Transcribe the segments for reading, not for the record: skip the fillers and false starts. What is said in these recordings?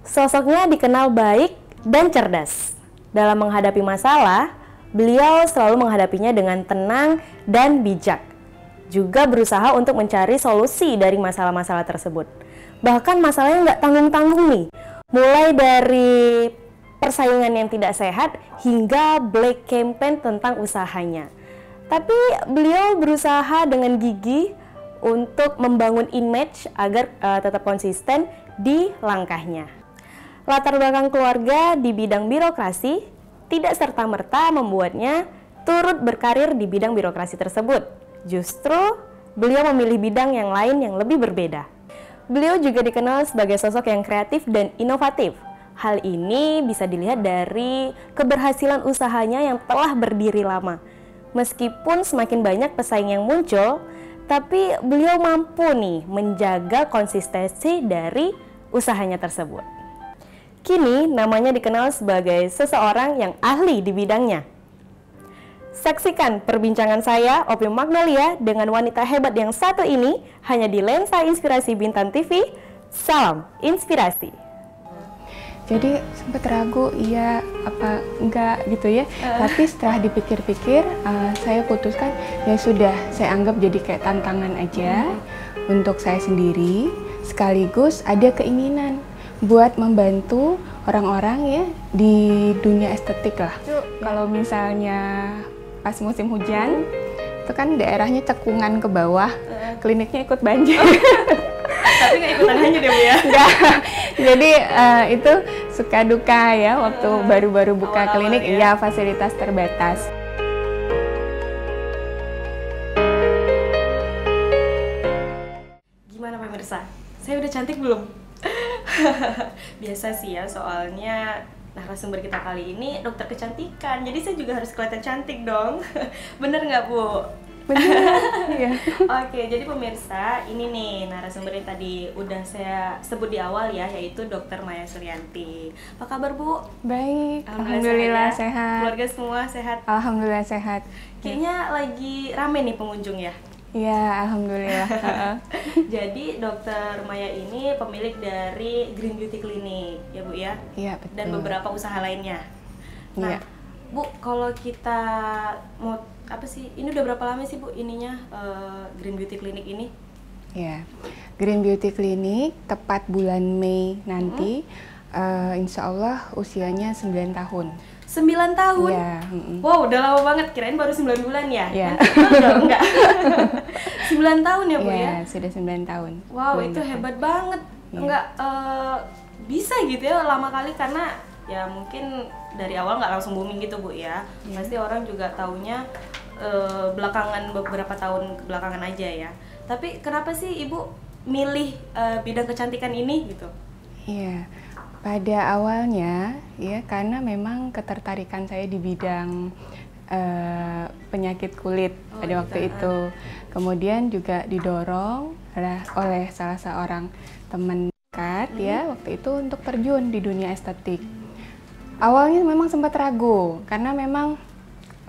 Sosoknya dikenal baik dan cerdas. Dalam menghadapi masalah, beliau selalu menghadapinya dengan tenang dan bijak. Juga berusaha untuk mencari solusi dari masalah-masalah tersebut. Bahkan masalahnya nggak tanggung-tanggung nih. Mulai dari persaingan yang tidak sehat hingga black campaign tentang usahanya. Tapi beliau berusaha dengan gigih untuk membangun image agar tetap konsisten di langkahnya. Latar belakang keluarga di bidang birokrasi tidak serta-merta membuatnya turut berkarir di bidang birokrasi tersebut. Justru beliau memilih bidang yang lain yang lebih berbeda. Beliau juga dikenal sebagai sosok yang kreatif dan inovatif. Hal ini bisa dilihat dari keberhasilan usahanya yang telah berdiri lama. Meskipun semakin banyak pesaing yang muncul, tapi beliau mampu nih menjaga konsistensi dari usahanya tersebut. Kini namanya dikenal sebagai seseorang yang ahli di bidangnya. Saksikan perbincangan saya, Opi Magnolia, dengan wanita hebat yang satu ini hanya di Lensa Inspirasi Bintang TV. Salam inspirasi. Jadi sempat ragu iya apa enggak gitu ya. Tapi setelah dipikir-pikir saya putuskan ya sudah, saya anggap jadi kayak tantangan aja untuk saya sendiri, sekaligus ada keinginan buat membantu orang-orang ya di dunia estetik lah. Kalau misalnya pas musim hujan, itu kan daerahnya cekungan ke bawah, kliniknya ikut banjir. Tapi nggak ikutan hanya deh Bu ya? Enggak. Jadi itu suka duka ya waktu baru-baru buka klinik, ya fasilitas terbatas. Gimana pemirsa? Saya udah cantik belum? Biasa sih ya, soalnya narasumber kita kali ini dokter kecantikan, jadi saya juga harus kelihatan cantik dong. Bener nggak Bu? Bener, iya. Oke, jadi pemirsa, ini nih narasumber yang tadi udah saya sebut di awal ya, yaitu Dr. Maya Suryanti. Apa kabar Bu? Baik, alhamdulillah sehat. Keluarga semua sehat? Alhamdulillah sehat. Kayaknya lagi rame nih pengunjung ya? Iya, alhamdulillah. Jadi Dr. Maya ini pemilik dari Green Beauty Clinic, ya Bu ya? Iya, betul. Dan beberapa usaha lainnya. Nah, iya. Bu, kalau kita mau apa sih? Ini udah berapa lama sih Bu ininya Green Beauty Clinic ini? Iya, Green Beauty Clinic tepat bulan Mei nanti, insya Allah usianya 9 tahun. 9 tahun? Iya. Wow, udah lama banget. Kirain baru 9 bulan ya? Iya. Enggak. 9 tahun ya Bu ya? Iya, sudah 9 tahun. Wow, itu hebat banget. Iya. Enggak bisa gitu ya lama kali, karena ya mungkin dari awal nggak langsung booming gitu Bu ya. Pasti orang juga taunya belakangan, beberapa tahun belakangan aja ya. Tapi kenapa sih Ibu milih bidang kecantikan ini gitu? Iya, pada awalnya ya karena memang ketertarikan saya di bidang penyakit kulit pada waktu itu. Kemudian juga didorong oleh salah seorang teman dekat ya waktu itu untuk terjun di dunia estetik. Awalnya memang sempat ragu karena memang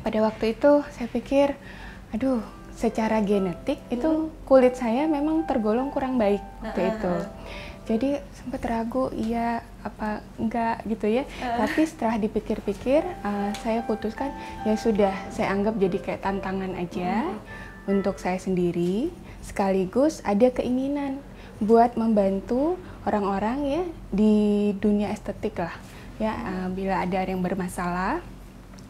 pada waktu itu saya pikir, aduh, secara genetik itu kulit saya memang tergolong kurang baik waktu itu. Jadi sempat ragu iya apa enggak gitu ya. Tapi setelah dipikir-pikir saya putuskan ya sudah, saya anggap jadi kayak tantangan aja untuk saya sendiri, sekaligus ada keinginan buat membantu orang-orang ya di dunia estetik lah ya. Bila ada yang bermasalah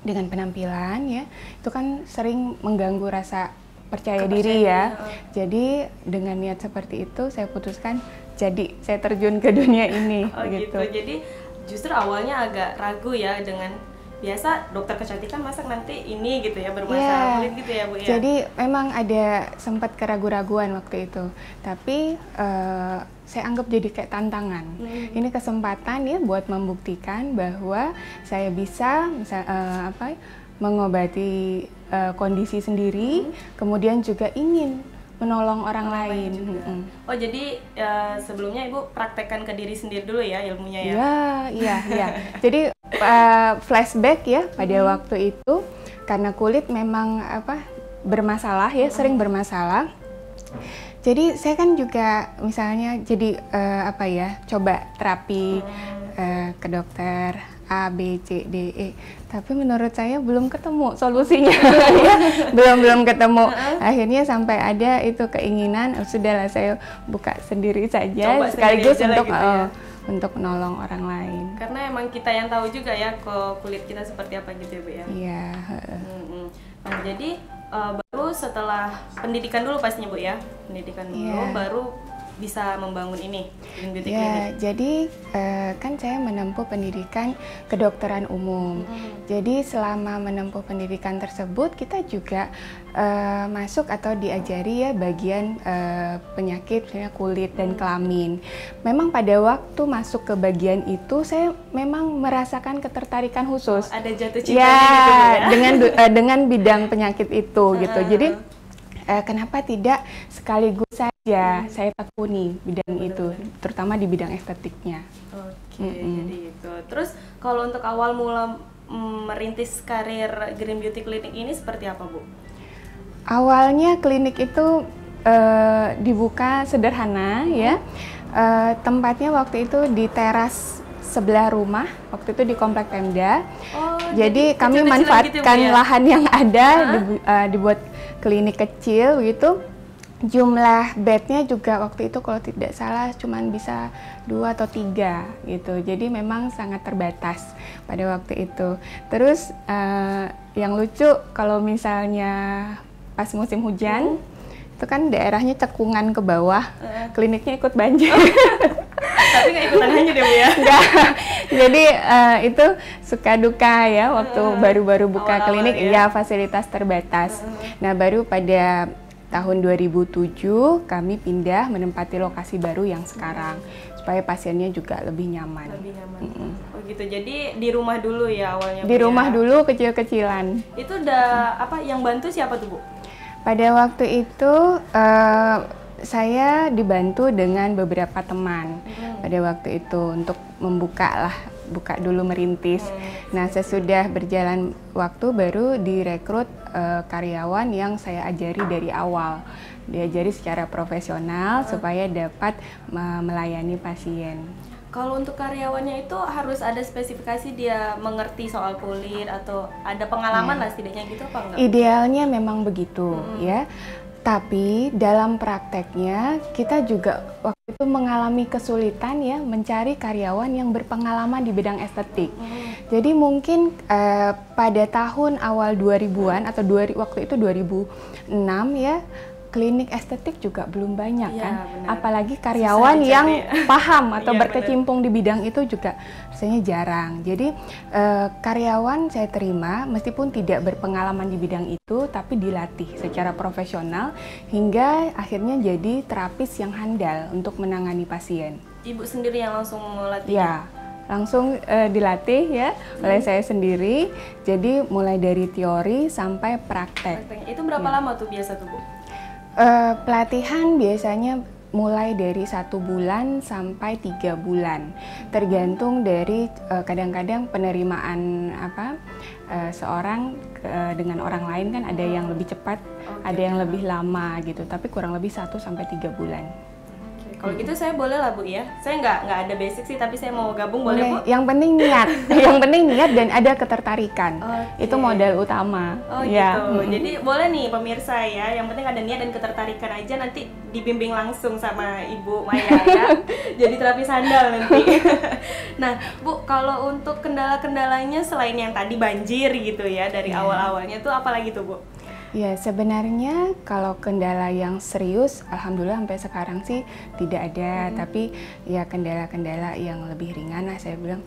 dengan penampilan ya, itu kan sering mengganggu rasa percaya diri ya. Jadi dengan niat seperti itu saya putuskan jadi saya terjun ke dunia ini. Gitu. Jadi justru awalnya agak ragu ya, dengan biasa dokter kecantikan masa nanti ini gitu ya bermasalah kulit gitu ya Bu ya. Jadi memang ada sempat keraguan-raguan waktu itu. Tapi saya anggap jadi kayak tantangan. Ini kesempatan ya buat membuktikan bahwa saya bisa mengobati kondisi sendiri, kemudian juga ingin menolong orang lain. Oh, jadi sebelumnya Ibu praktekkan ke diri sendiri dulu ya ilmunya ya? Iya. Jadi flashback ya pada waktu itu, karena kulit memang bermasalah ya, sering bermasalah. Jadi saya kan juga misalnya jadi coba terapi ke dokter A, B, C, D, E. Tapi menurut saya belum ketemu solusinya. Ya, belum ketemu. Akhirnya sampai ada itu keinginan, sudahlah saya buka sendiri saja. Coba sekaligus sendiri untuk gitu ya. Untuk menolong orang lain. Karena emang kita yang tahu juga ya kulit kita seperti apa gitu ya Bu ya. Iya. Nah jadi baru setelah pendidikan dulu pastinya Bu ya. Pendidikan dulu baru bisa membangun ini Green Beauty Clinic. Jadi kan saya menempuh pendidikan kedokteran umum. Jadi selama menempuh pendidikan tersebut kita juga masuk atau diajari ya bagian penyakit misalnya kulit dan kelamin. Memang pada waktu masuk ke bagian itu saya memang merasakan ketertarikan khusus. Ada jatuh cintanya gitu ya. dengan bidang penyakit itu gitu. Jadi kenapa tidak sekaligus saja saya tekuni bidang itu, terutama di bidang estetiknya. Oke, jadi itu. Terus kalau untuk awal mula merintis karir Green Beauty Clinic ini seperti apa Bu? Awalnya klinik itu dibuka sederhana ya. Tempatnya waktu itu di teras sebelah rumah, waktu itu di Komplek Pemda. Jadi kami manfaatkan gitu, lahan yang ada, dibuat klinik kecil gitu. Jumlah bednya juga waktu itu kalau tidak salah cuman bisa 2 atau 3 gitu. Jadi memang sangat terbatas pada waktu itu. Terus yang lucu kalau misalnya pas musim hujan, itu kan daerahnya cekungan ke bawah, kliniknya ikut banjir. Tapi nggak ikutan hanya deh Bu ya? Nggak. Jadi itu suka duka ya waktu baru-baru buka klinik, ya fasilitas terbatas. Nah baru pada tahun 2007 kami pindah menempati lokasi baru yang sekarang supaya pasiennya juga lebih nyaman. Lebih nyaman. Oh gitu. Jadi di rumah dulu ya awalnya. Di rumah dulu kecil-kecilan. Itu udah apa yang bantu siapa tuh Bu? Pada waktu itu saya dibantu dengan beberapa teman pada waktu itu untuk buka dulu merintis. Nah sesudah berjalan waktu baru direkrut karyawan yang saya ajari dari awal, diajari secara profesional supaya dapat melayani pasien. Kalau untuk karyawannya itu harus ada spesifikasi dia mengerti soal kulit atau ada pengalaman lah setidaknya gitu apa enggak? Idealnya memang begitu ya. Tapi dalam prakteknya kita juga waktu itu mengalami kesulitan ya mencari karyawan yang berpengalaman di bidang estetik. Jadi mungkin pada tahun awal 2000-an atau waktu itu 2006 ya, klinik estetik juga belum banyak kan. Benar. Apalagi karyawan yang paham atau berkecimpung di bidang itu juga rasanya jarang. Jadi karyawan saya terima meskipun tidak berpengalaman di bidang itu tapi dilatih secara profesional hingga akhirnya jadi terapis yang handal untuk menangani pasien. Ibu sendiri yang langsung melatih? Ya, langsung dilatih ya oleh saya sendiri. Jadi mulai dari teori sampai praktek. Itu berapa lama tuh biasa tuh Bu? Pelatihan biasanya mulai dari 1 bulan sampai 3 bulan, tergantung dari kadang-kadang penerimaan seorang dengan orang lain kan ada yang lebih cepat, ada yang lebih lama gitu, tapi kurang lebih 1 sampai 3 bulan. Kalau gitu saya boleh lah Bu ya. Saya nggak ada basic sih, tapi saya mau gabung boleh Bu? Yang penting niat, yang penting niat dan ada ketertarikan. Itu modal utama. Gitu. Jadi boleh nih pemirsa ya. Yang penting ada niat dan ketertarikan aja. Nanti dibimbing langsung sama Ibu Maya ya. Jadi terapis handal nanti. Nah Bu, kalau untuk kendala-kendalanya selain yang tadi banjir gitu ya dari awal-awalnya tuh apa lagi tuh Bu? Ya sebenarnya kalau kendala yang serius, alhamdulillah sampai sekarang sih tidak ada. Tapi ya kendala-kendala yang lebih ringan lah saya bilang.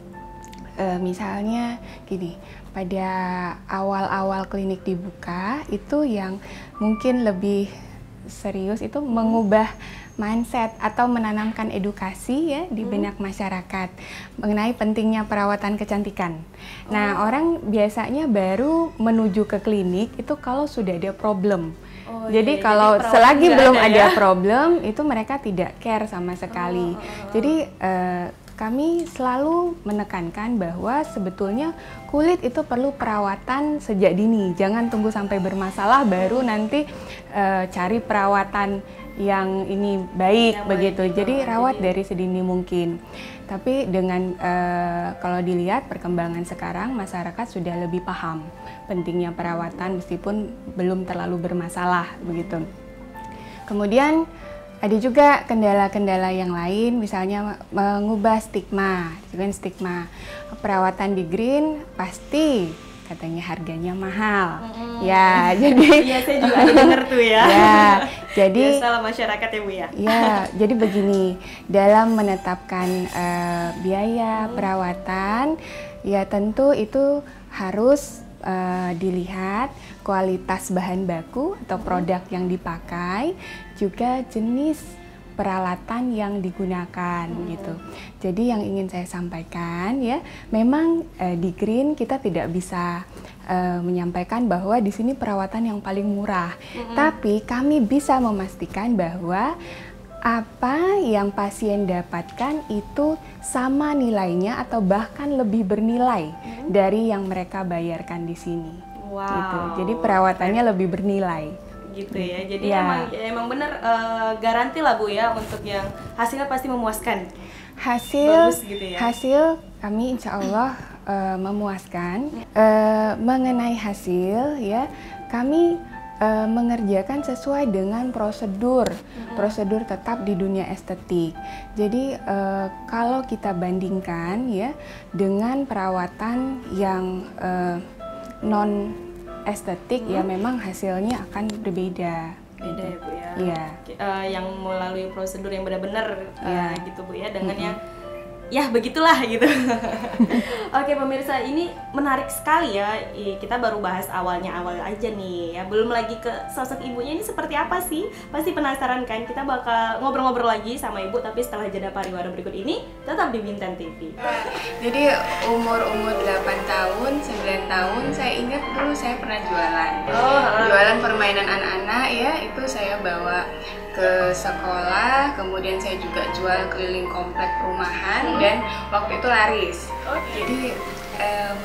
Misalnya gini, pada awal-awal klinik dibuka itu yang mungkin lebih serius itu mengubah mindset atau menanamkan edukasi ya di benak masyarakat mengenai pentingnya perawatan kecantikan. Nah, orang biasanya baru menuju ke klinik itu kalau sudah ada problem. Jadi kalau selagi belum ada problem itu mereka tidak care sama sekali. Jadi kami selalu menekankan bahwa sebetulnya kulit itu perlu perawatan sejak dini. Jangan tunggu sampai bermasalah baru nanti cari perawatan yang ini baik yang begitu. baik. Jadi rawat dari sedini mungkin. Tapi dengan kalau dilihat perkembangan sekarang, masyarakat sudah lebih paham pentingnya perawatan meskipun belum terlalu bermasalah begitu. Kemudian ada juga kendala-kendala yang lain, misalnya mengubah stigma, perawatan di green pasti katanya harganya mahal. Ya, jadi Iya, saya juga ada dengar tuh ya. ya, jadi Biasalah masyarakat ya Bu ya. ya, jadi begini, dalam menetapkan biaya perawatan, ya tentu itu harus dilihat kualitas bahan baku atau produk yang dipakai, juga jenis peralatan yang digunakan gitu. Jadi yang ingin saya sampaikan ya, memang di Green kita tidak bisa menyampaikan bahwa di sini perawatan yang paling murah. Tapi kami bisa memastikan bahwa apa yang pasien dapatkan itu sama nilainya atau bahkan lebih bernilai dari yang mereka bayarkan di sini. Wow. Gitu. Jadi perawatannya lebih bernilai. Gitu ya. Jadi Ya. emang benar garanti lah Bu ya untuk yang hasilnya pasti memuaskan. Hasil Bagus gitu ya. hasil kami insya Allah memuaskan. Mengenai hasil ya, kami mengerjakan sesuai dengan prosedur tetap di dunia estetik. Jadi kalau kita bandingkan ya dengan perawatan yang non estetik ya memang hasilnya akan berbeda. Beda ya Bu ya. Iya. Yang melalui prosedur yang benar-benar Iya. gitu Bu ya, dengan yang ya begitulah gitu. Oke pemirsa, ini menarik sekali ya. Kita baru bahas awal aja nih ya, belum lagi ke sosok ibunya ini seperti apa sih. Pasti penasaran kan? Kita bakal ngobrol-ngobrol lagi sama ibu, tapi setelah jeda pariwara berikut ini tetap di Bintan TV. Jadi umur 8 tahun, 9 tahun saya ingat dulu saya pernah jualan. Jualan permainan anak-anak ya, itu saya bawa ke sekolah, kemudian saya juga jual keliling komplek perumahan dan waktu itu laris. Jadi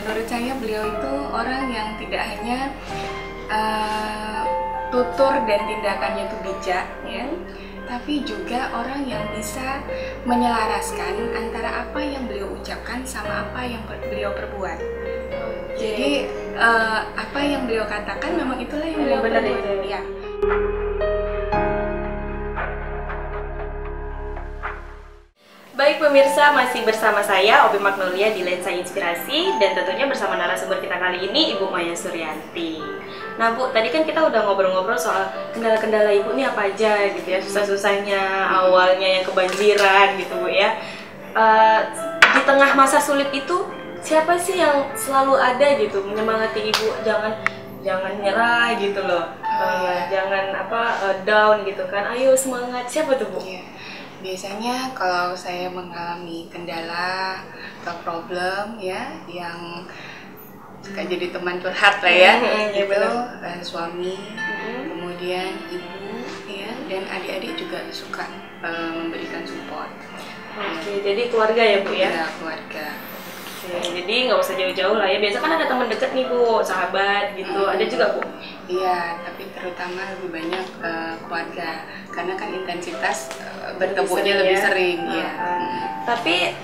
menurut saya beliau itu orang yang tidak hanya tutur dan tindakannya itu bijak ya, tapi juga orang yang bisa menyelaraskan antara apa yang beliau ucapkan sama apa yang beliau perbuat. Jadi apa yang beliau katakan memang itulah yang beliau benar perbuat. itu. Ya. Baik pemirsa, masih bersama saya Obi Magnolia di Lensa Inspirasi, dan tentunya bersama narasumber kita kali ini Ibu Maya Suryanti. Nah Bu, tadi kan kita udah ngobrol-ngobrol soal kendala-kendala Ibu ini apa aja gitu ya, susah-susahnya, awalnya yang kebanjiran gitu Bu ya. Di tengah masa sulit itu, siapa sih yang selalu ada gitu menyemangati Ibu, jangan nyerah gitu loh, jangan down gitu kan, ayo semangat, siapa tuh Bu? Biasanya kalau saya mengalami kendala atau problem ya yang suka jadi teman curhat lah ya, itu suami, kemudian ibu ya, dan adik-adik juga suka memberikan support. Oke, jadi keluarga ya Bu ya? Ya, keluarga. Jadi nggak usah jauh-jauh lah ya, biasa kan ada teman dekat nih Bu, sahabat gitu, ada juga Bu? Iya, tapi terutama lebih banyak keluarga, karena kan intensitas bertemunya lebih sering ya. Tapi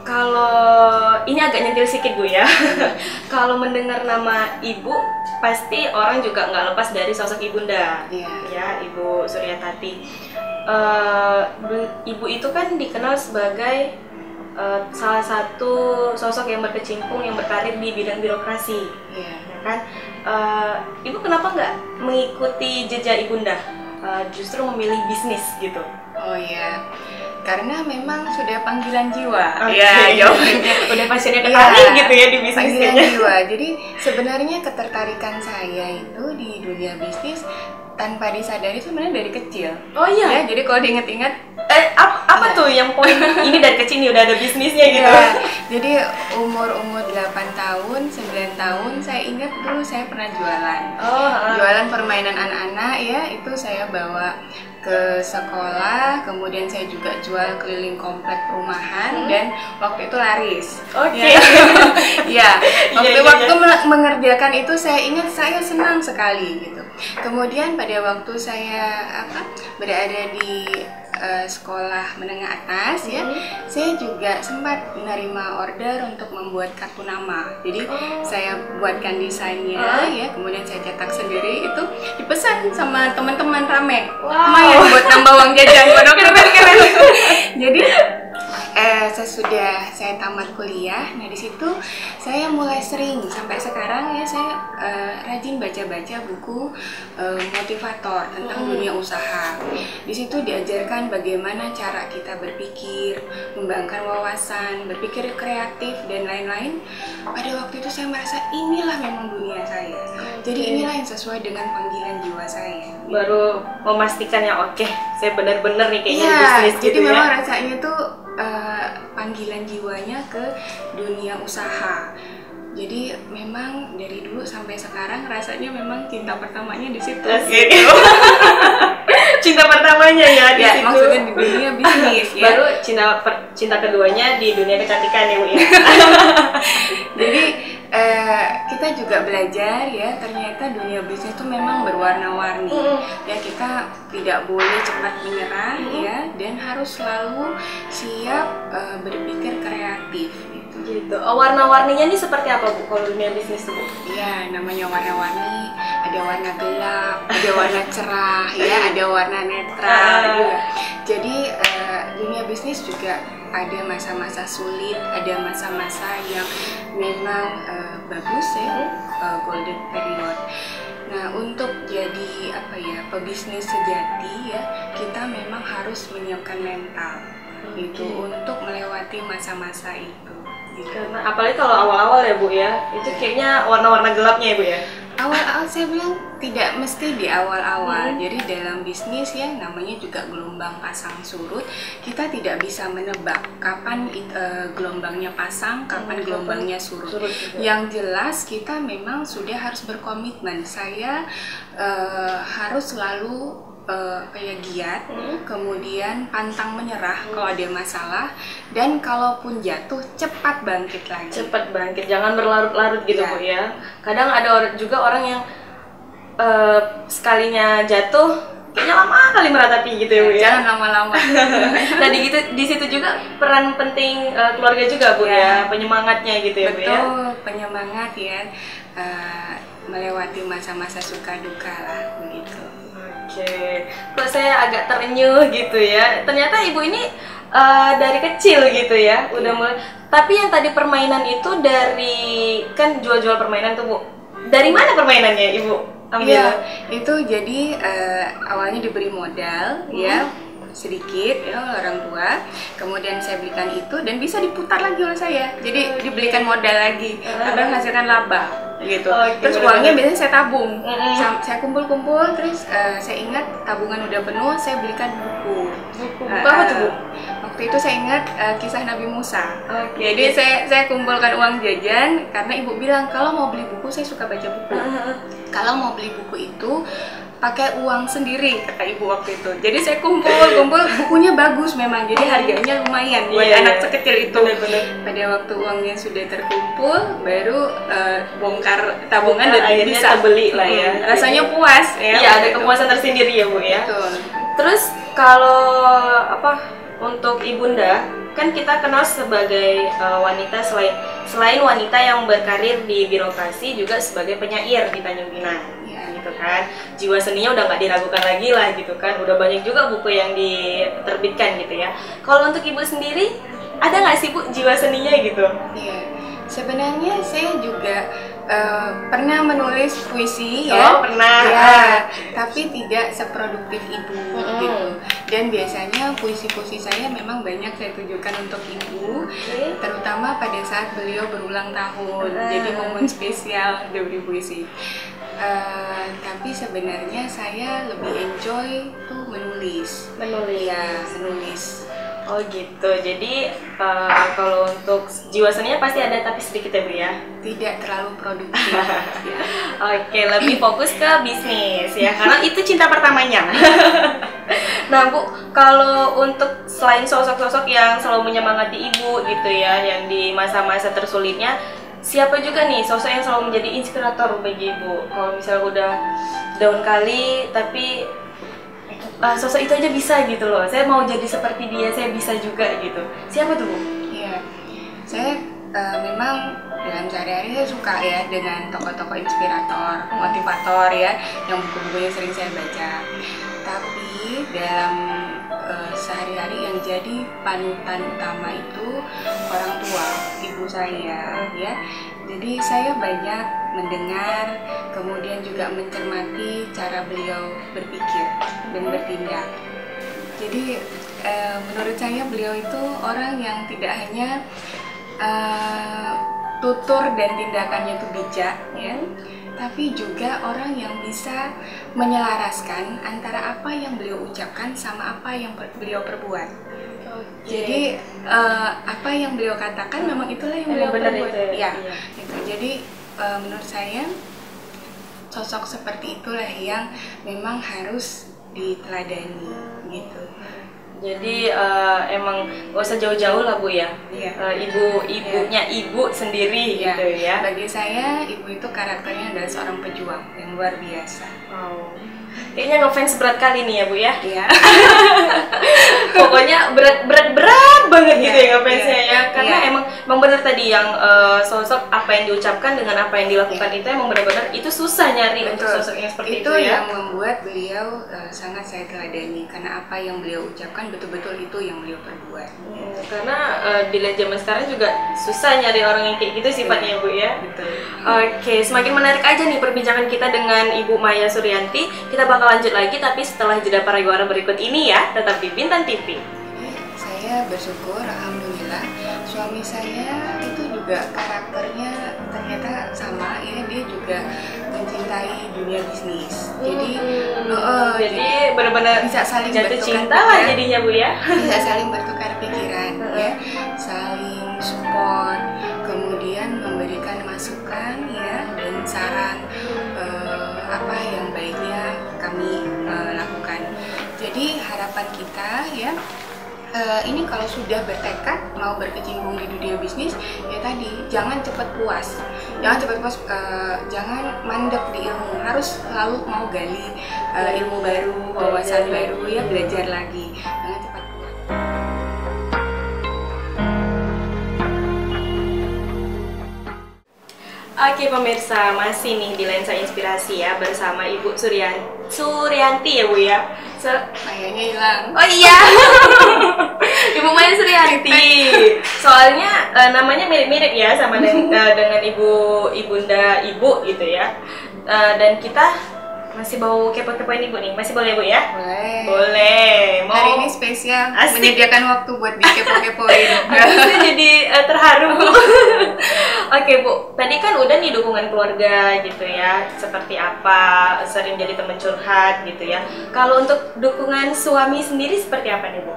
kalau ini agak nyentil sedikit Bu ya, kalau mendengar nama Ibu, pasti orang juga nggak lepas dari sosok Ibunda, ya Ibu Suryatati. Ibu itu kan dikenal sebagai salah satu sosok yang berkecimpung, yang berkarir di bidang birokrasi, ya kan? Ibu kenapa nggak mengikuti jejak Ibunda, justru memilih bisnis gitu? Oh iya, karena memang sudah panggilan jiwa. Ya, jawabannya udah pasiennya ketarik gitu ya di bisnis. Panggilan jiwa. Jadi sebenarnya ketertarikan saya itu di dunia bisnis tanpa disadari sebenarnya dari kecil. Oh iya. Ya, jadi kalau diingat-ingat, apa tuh yang poin ini dari kecil nih udah ada bisnisnya gitu? Ya, jadi umur 8 tahun, 9 tahun saya ingat dulu saya pernah jualan. Jualan permainan anak-anak ya, itu saya bawa ke sekolah, kemudian saya juga jual keliling komplek perumahan dan waktu itu laris. Ya, waktu mengerjakan itu saya ingat saya senang sekali gitu. Kemudian pada waktu saya berada di sekolah menengah atas ya, saya juga sempat menerima order untuk membuat kartu nama. Jadi saya buatkan desainnya ya, kemudian saya cetak sendiri, itu dipesan sama teman-teman rame. Lumayan buat nambah uang jajan. Waduh, keren. Jadi saya tamat kuliah. Nah, di situ saya mulai sering, sampai sekarang ya, saya rajin baca-baca buku motivator tentang dunia usaha. Di situ diajarkan bagaimana cara kita berpikir, mengembangkan wawasan, berpikir kreatif dan lain-lain. Pada waktu itu saya merasa inilah memang dunia saya. Jadi inilah yang sesuai dengan panggilan jiwa saya. Baru memastikan ya, oke, saya benar-benar nih kayaknya ya, bisnis gitu ya. Jadi memang rasanya tuh panggilan jiwanya ke dunia usaha. Jadi memang dari dulu sampai sekarang rasanya memang cinta pertamanya di situ. Gitu. Cinta pertamanya ya di situ. Maksudnya di dunia bisnis ya. Baru cinta keduanya di dunia kecantikan ya Bu ya. Jadi kita juga belajar ya, ternyata dunia bisnis itu memang berwarna-warni. Ya, kita tidak boleh cepat menyerah ya, dan harus selalu siap berpikir kreatif gitu. Warna-warninya ini seperti apa Bu kalau dunia bisnis Bu? Ya, namanya warna-warni, ada warna gelap, ada warna cerah ya, ada warna netral juga. Jadi dunia bisnis juga ada masa-masa sulit, ada masa-masa yang memang bagus ya, golden period. Nah, untuk jadi pebisnis sejati ya, kita memang harus menyiapkan mental itu untuk melewati masa-masa itu. Gitu. Karena apalagi kalau awal-awal ya Bu ya, itu kayaknya warna-warna gelapnya ya Bu ya. Awal-awal saya bilang tidak mesti di awal-awal. Jadi dalam bisnis ya, namanya juga gelombang pasang surut. Kita tidak bisa menebak kapan gelombangnya pasang, kapan gelombangnya surut. Yang jelas kita memang sudah harus berkomitmen. Saya harus selalu giat, kemudian pantang menyerah kalau ada masalah, dan kalaupun jatuh cepat bangkit lagi. Cepat bangkit, jangan berlarut-larut gitu Bu ya. Kadang ada juga orang yang sekalinya jatuh kayaknya lama kali meratapi gitu ya Bu ya. Jangan lama-lama. Nah di situ juga peran penting keluarga juga Bu ya, penyemangatnya gitu ya Bu ya. Betul, penyemangat ya, melewati masa-masa suka duka lah begitu. Oke, kok saya agak terenyuh gitu ya. Ternyata Ibu ini dari kecil gitu ya, udah mulai. Tapi yang tadi permainan itu dari, kan jual-jual permainan tuh Bu. Dari mana permainannya Ibu ambil? Iya, itu jadi awalnya diberi modal ya, sedikit ya oleh orang tua. Kemudian saya belikan itu dan bisa diputar lagi oleh saya. Jadi dibelikan modal lagi, agar menghasilkan laba gitu. Terus uangnya biasanya saya tabung. Saya kumpul-kumpul, terus saya ingat tabungan udah penuh, saya belikan buku. Buku apa tuh Bu? Waktu itu saya ingat kisah Nabi Musa. Jadi saya kumpulkan uang jajan karena ibu bilang kalau mau beli buku, saya suka baca buku. Kalau mau beli buku itu pakai uang sendiri, kata ibu waktu itu. Jadi saya kumpul, bukunya bagus memang, jadi harganya lumayan buat anak sekecil itu. Pada waktu uangnya sudah terkumpul, baru bongkar tabungan dan akhirnya bisa beli lah ya. Rasanya puas ya. Iya, ada kepuasan tersendiri ya Bu ya. Betul. Terus kalau untuk ibunda, kan kita kenal sebagai wanita, selain wanita yang berkarir di birokrasi, juga sebagai penyair di Tanjung Pinang. Gitu kan, jiwa seninya udah nggak diragukan lagi lah gitu kan, udah banyak juga buku yang diterbitkan gitu ya. Kalau untuk Ibu sendiri, ada nggak sih Bu jiwa seninya gitu? Iya, sebenarnya saya juga pernah menulis puisi ya. Oh, pernah. Ya, tapi tidak seproduktif Ibu gitu. Dan biasanya puisi-puisi saya memang banyak saya tujukan untuk Ibu, terutama pada saat beliau berulang tahun. Jadi momen spesial diberi puisi. Tapi sebenarnya saya lebih enjoy tuh menulis. Ya, menulis. Oh gitu. Jadi kalau untuk jiwa seninya pasti ada, tapi sedikit ya Bu ya. Tidak terlalu produktif. Ya. Oke, lebih fokus ke bisnis ya, karena itu cinta pertamanya. Nah Bu, kalau untuk selain sosok-sosok yang selalu menyemangati Ibu gitu ya, yang di masa-masa tersulitnya, siapa juga nih sosok yang selalu menjadi inspirator bagi Ibu? Kalau misalnya udah down kali, tapi sosok itu aja bisa gitu loh. Saya mau jadi seperti dia, saya bisa juga gitu. Siapa tuh Bu? Iya, saya memang dalam sehari-hari saya suka ya dengan tokoh-tokoh inspirator, motivator ya, yang buku-bukunya sering saya baca. Tapi dalam sehari-hari yang jadi panutan utama itu orang tua, ibu saya ya. Jadi saya banyak mendengar, kemudian juga mencermati cara beliau berpikir dan bertindak. Jadi menurut saya beliau itu orang yang tidak hanya tutur dan tindakannya itu bijak ya, tapi juga orang yang bisa menyelaraskan antara apa yang beliau ucapkan sama apa yang beliau perbuat. Jadi apa yang beliau katakan memang itulah yang beliau perbuat. Ya, gitu. Jadi menurut saya sosok seperti itulah yang memang harus diteladani gitu. Jadi emang gak usah jauh-jauh lah Bu ya. Iya. Ibunya ibu sendiri gitu ya. Bagi saya ibu itu karakternya adalah seorang pejuang yang luar biasa. Oh. Kayaknya ngefans berat kali nih ya Bu ya. Iya. Pokoknya berat banget gitu ya ngefansnya ya. Karena emang benar tadi yang sosok apa yang diucapkan dengan apa yang dilakukan itu emang benar-benar itu susah nyari untuk sosok yang seperti itu ya. Itu yang membuat beliau sangat saya teladani karena apa yang beliau ucapkan betul-betul itu yang beliau perbuat. Karena dilihat zaman sekarang juga susah nyari orang yang kayak gitu sifatnya Bu ya. Betul. Oke, semakin menarik aja nih perbincangan kita dengan Ibu Maya Suryanti. Kita bakal lanjut lagi tapi setelah jeda pariwara berikut ini ya, tetap di Bintang TV. Saya bersyukur, alhamdulillah, suami saya itu juga karakternya ternyata sama ya, dia juga mencintai dunia bisnis. Jadi benar-benar bisa saling jatuh bertukar cinta lah jadinya Bu ya. Bisa saling bertukar pikiran ya, saling support, kemudian memberikan masukan ya dan saran apa yang baiknya kami lakukan. Jadi harapan kita ya, ini kalau sudah bertekad mau berkecimpung di dunia bisnis ya tadi, jangan cepat puas, jangan mandek di ilmu, harus selalu mau gali ilmu baru, wawasan baru ya, belajar lagi, jangan cepat puas. Oke pemirsa, masih nih di Lensa Inspirasi ya bersama Ibu Suryanti ya Bu ya. Mayanya hilang. Oh iya, Ibu Maya Suryanti. Soalnya namanya mirip-mirip ya sama dengan ibunda ibu gitu ya. Dan kita masih mau kepo-kepoin Ibu nih, masih boleh Bu ya? Boleh. Hari ini spesial, asik. Menyediakan waktu buat dikepo-kepoin. Saya jadi terharu Bu. Oke Bu, tadi kan udah nih dukungan keluarga gitu ya, seperti apa, sering jadi teman curhat gitu ya. Kalau untuk dukungan suami sendiri seperti apa nih Bu?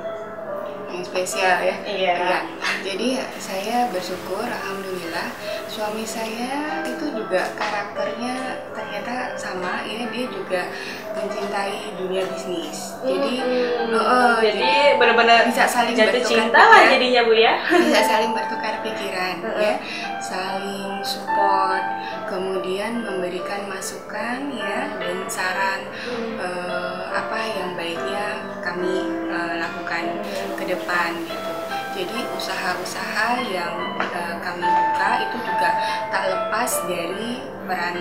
Yang spesial ya. Iya. Jadi saya bersyukur, alhamdulillah, suami saya itu juga karakternya ternyata sama ya, dia juga mencintai dunia bisnis. Jadi benar-benar bisa saling jatuh bertukar cinta lah jadinya Bu ya. Bisa saling bertukar pikiran ya, saling support, kemudian memberikan masukan ya dan saran apa yang baiknya kami lakukan ke depan gitu. Jadi usaha-usaha yang kami buka itu juga tak lepas dari peran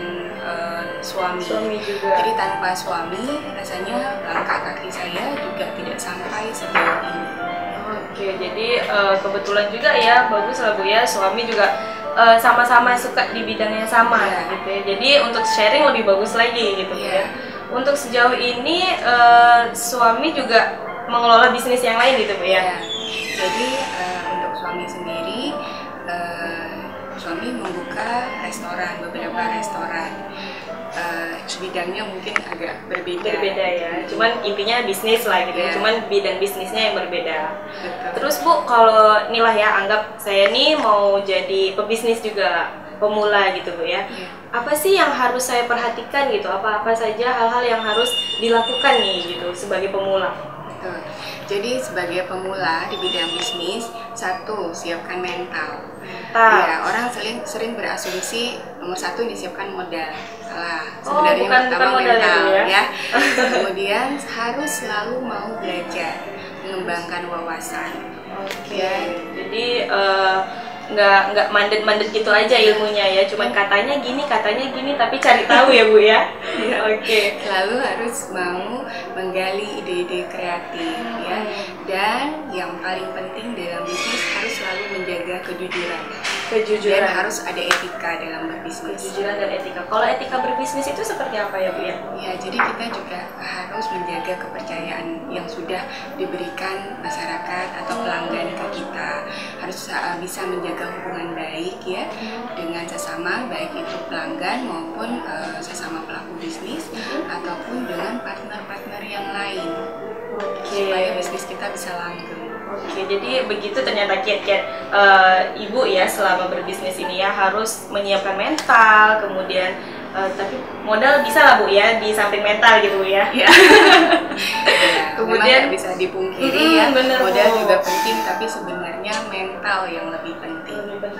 suami juga. Jadi tanpa suami rasanya langkah kaki saya juga tidak sampai sejauh ini. Oke, jadi kebetulan juga ya, bagus lah Bu ya, suami juga sama-sama suka di bidang yang sama gitu ya. Jadi untuk sharing lebih bagus lagi gitu ya. Untuk sejauh ini suami juga mengelola bisnis yang lain gitu Bu ya. Jadi untuk suami sendiri, suami membuka restoran, beberapa restoran. Bidangnya mungkin agak berbeda ya, cuman intinya bisnis lah gitu ya, cuman bidang bisnisnya yang berbeda. Betul. Terus Bu, kalau nih lah ya, anggap saya nih mau jadi pebisnis juga, pemula gitu Bu ya, apa sih yang harus saya perhatikan gitu, apa-apa saja hal-hal yang harus dilakukan nih gitu sebagai pemula? Betul. Jadi sebagai pemula di bidang bisnis, satu, siapkan mental. Ya, orang sering berasumsi nomor satu disiapkan modal. Salah. Sebenarnya bukan pertama modal mental ya. ya. Kemudian harus selalu mau belajar, mengembangkan wawasan. Oke. Jadi nggak mandet gitu aja ilmunya ya, cuman katanya gini tapi cari tahu ya Bu ya. Oke. Lalu harus mau menggali ide-ide kreatif ya, dan yang paling penting dalam bisnis harus selalu menjaga kejujuran dan harus ada etika dalam berbisnis. Kejujuran dan etika. Kalau etika berbisnis itu seperti apa ya Bu ya? Ya, jadi kita juga harus menjaga kepercayaan yang sudah diberikan masyarakat atau pelanggan ke kita. Harus bisa menjaga hubungan baik ya dengan sesama, baik itu pelanggan maupun sesama pelaku bisnis ataupun dengan partner-partner yang lain. Supaya bisnis kita bisa langgeng. Oke, jadi begitu ternyata kiat-kiat Ibu ya selama berbisnis ini ya, harus menyiapkan mental, kemudian tapi modal bisa lah Bu ya, di samping mental gitu Bu ya. Ya, kemudian bisa dipungkiri ya, modal juga penting, tapi sebenarnya mental yang lebih penting.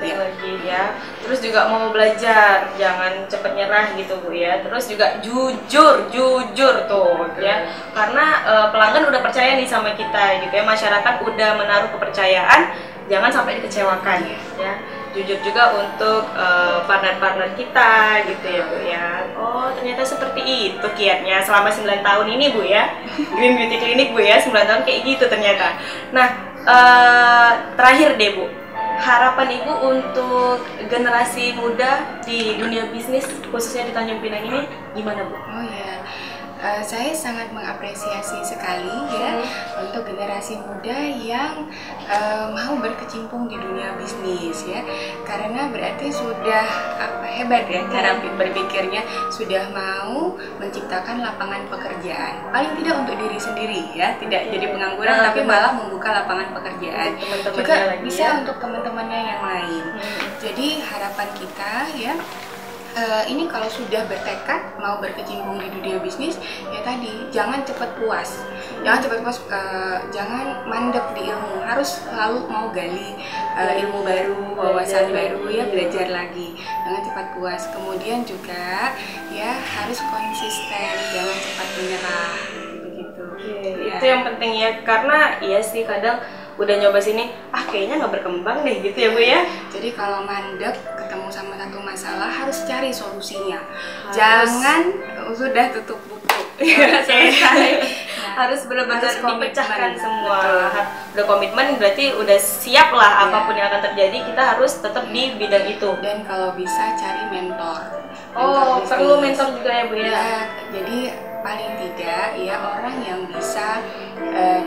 Lagi ya. Terus juga mau belajar, jangan cepet nyerah gitu Bu ya. Terus juga jujur tuh ya. Karena pelanggan udah percaya nih sama kita gitu ya. Masyarakat udah menaruh kepercayaan, jangan sampai dikecewakan ya. Jujur juga untuk partner-partner kita gitu ya Bu ya. Oh, ternyata seperti itu kiatnya selama 9 tahun ini Bu ya. Green Beauty Clinic Bu ya, 9 tahun kayak gitu ternyata. Nah, terakhir deh Bu, harapan Ibu untuk generasi muda di dunia bisnis khususnya di Tanjung Pinang ini gimana Bu? Oh ya, saya sangat mengapresiasi sekali ya untuk generasi muda yang mau berkecimpung di dunia bisnis ya, karena berarti sudah hebat ya cara berpikirnya, sudah mau menciptakan lapangan pekerjaan, paling tidak untuk diri sendiri ya, tidak jadi pengangguran tapi malah membuka lapangan pekerjaan juga bisa ya, untuk teman-temannya yang lain. Jadi harapan kita ya, ini kalau sudah bertekad mau berkecimpung di dunia bisnis ya tadi, jangan cepat puas, jangan mandek di ilmu, harus selalu mau gali ilmu baru, wawasan baru ya, belajar lagi, jangan cepat puas. Kemudian juga ya harus konsisten, jangan cepat menyerah begitu. Ya. Itu yang penting ya, karena iya sih kadang udah nyoba sini, kayaknya nggak berkembang deh gitu ya Bu ya. Jadi kalau mandek ketemu sama satu masalah harus cari solusinya, jangan sudah tutup buku selesai. Harus benar-benar dipecahkan semua. Udah komitmen berarti udah siap lah apapun yang akan terjadi, kita harus tetap di bidang itu. Dan kalau bisa cari mentor. Perlu mentor juga ya Bu ya. Jadi paling tidak ya orang yang bisa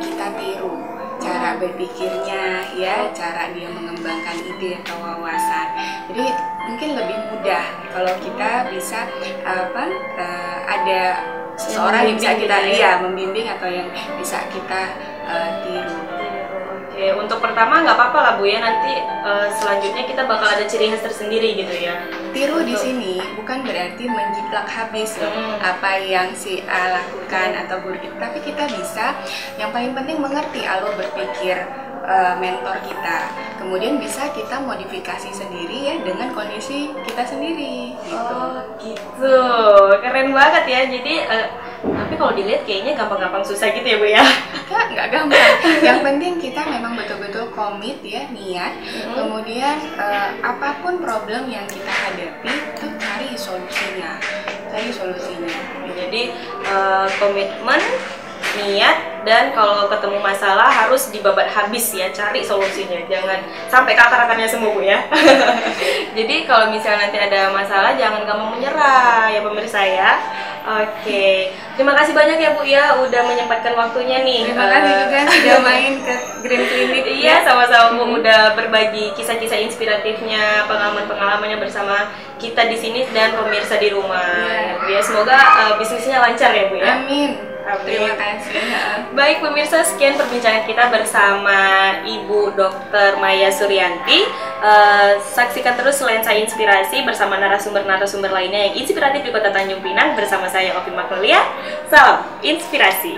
kita tiru cara berpikirnya ya, cara dia mengembangkan ide atau wawasan. Jadi mungkin lebih mudah kalau kita bisa ada seseorang yang bisa kita membimbing atau yang bisa kita tiru. Oke, untuk pertama nggak apa-apa lah Bu ya, nanti selanjutnya kita bakal ada ciri khas tersendiri gitu ya. Tiru di sini bukan berarti menjiplak habis apa yang si A lakukan atau guru kita, tapi kita bisa, yang paling penting mengerti alur berpikir mentor kita, kemudian bisa kita modifikasi sendiri ya dengan kondisi kita sendiri gitu. Gitu, keren banget ya. Jadi tapi kalau dilihat kayaknya gampang-gampang susah gitu ya Bu ya. Nggak gampang, yang penting kita memang betul-betul komit ya, niat, kemudian apapun problem yang kita hadapi itu cari solusinya. Jadi komitmen, niat, dan kalau ketemu masalah harus dibabat habis ya, cari solusinya, jangan sampai ke akar-akarnya semua Bu ya. Jadi kalau misalnya nanti ada masalah jangan gampang menyerah ya pemirsa ya. Oke, terima kasih banyak ya Bu ya udah menyempatkan waktunya nih. Terima kasih juga sudah main ke Green Clinic. Iya, sama-sama Bu udah berbagi kisah-kisah inspiratifnya, pengalaman-pengalamannya bersama kita di sini dan pemirsa di rumah. Ya, semoga bisnisnya lancar ya Bu ya. Amin. Terima kasih. Baik pemirsa, sekian perbincangan kita bersama Ibu Dr. Maya Suryanti. Saksikan terus Lensa Inspirasi bersama narasumber-narasumber lainnya yang inspiratif di Kota Tanjung Pinang bersama saya Ovi Magnolia. Salam inspirasi.